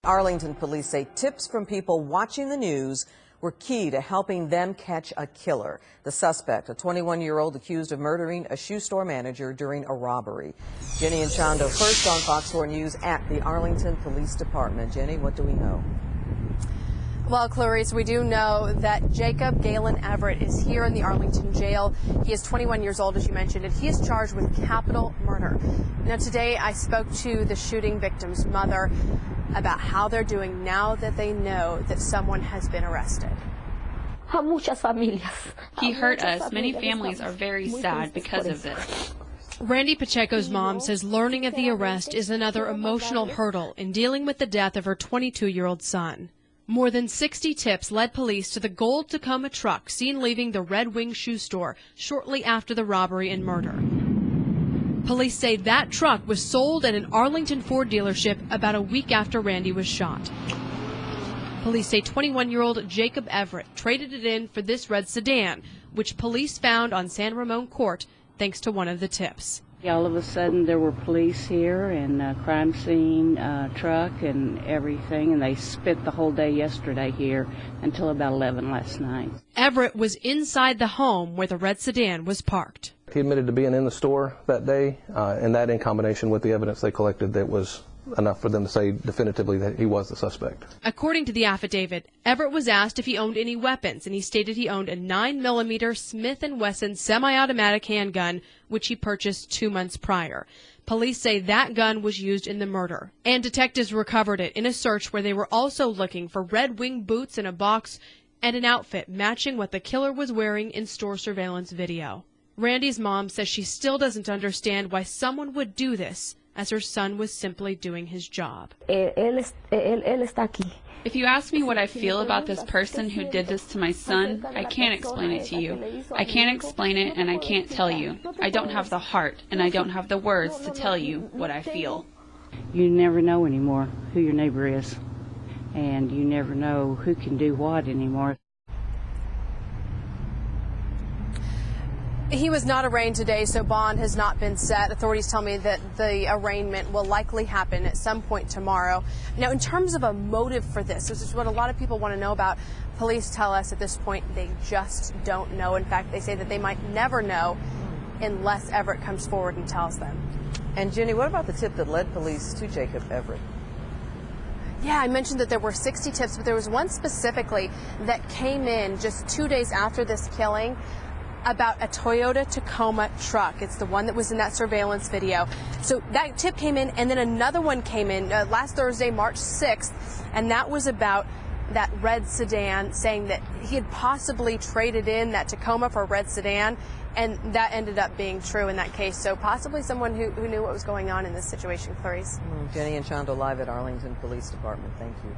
Arlington police say tips from people watching the news were key to helping them catch a killer. The suspect, a 21-year-old accused of murdering a shoe store manager during a robbery. Jenny and Chando first on Fox 4 News at the Arlington Police Department. Jenny, what do we know? Well, Clarice, we do know that Jacob Galen Everett is here in the Arlington jail. He is 21 years old, as you mentioned, and he is charged with capital murder. Now, today I spoke to the shooting victim's mother about how they're doing now that they know that someone has been arrested. He hurt us. Many families are very sad because of this. Randy Pacheco's mom says learning of the arrest is another emotional hurdle in dealing with the death of her 22-year-old son. More than 60 tips led police to the gold Tacoma truck seen leaving the Red Wing shoe store shortly after the robbery and murder. Police say that truck was sold at an Arlington Ford dealership about a week after Randy was shot. Police say 21-year-old Jacob Everett traded it in for this red sedan, which police found on San Ramon Court thanks to one of the tips. All of a sudden there were police here and a crime scene truck and everything, and they spent the whole day yesterday here until about 11 last night. Everett was inside the home where the red sedan was parked. He admitted to being in the store that day, and that in combination with the evidence they collected, that was enough for them to say definitively that he was the suspect. According to the affidavit, Everett was asked if he owned any weapons, and he stated he owned a 9mm Smith & Wesson semi-automatic handgun, which he purchased 2 months prior. Police say that gun was used in the murder, and detectives recovered it in a search where they were also looking for Red Wing boots in a box and an outfit matching what the killer was wearing in store surveillance video. Randy's mom says she still doesn't understand why someone would do this, as her son was simply doing his job. If you ask me what I feel about this person who did this to my son, I can't explain it to you. I can't explain it, and I can't tell you. I don't have the heart, and I don't have the words to tell you what I feel. You never know anymore who your neighbor is, and you never know who can do what anymore. He was not arraigned today, so bond has not been set. Authorities tell me that the arraignment will likely happen at some point tomorrow. Now, in terms of a motive for this is what a lot of people want to know about. Police tell us at this point they just don't know. In fact, they say that they might never know unless Everett comes forward and tells them. And Jenny, what about the tip that led police to Jacob Everett? Yeah, I mentioned that there were 60 tips, but there was one specifically that came in just 2 days after this killing about a Toyota Tacoma truck. It's the one that was in that surveillance video. So that tip came in, and then another one came in last Thursday, March 6th, and that was about that red sedan, saying that he had possibly traded in that Tacoma for a red sedan, and that ended up being true in that case. So possibly someone who knew what was going on in this situation, Clarice. Jenny and Chando live at Arlington Police Department. Thank you.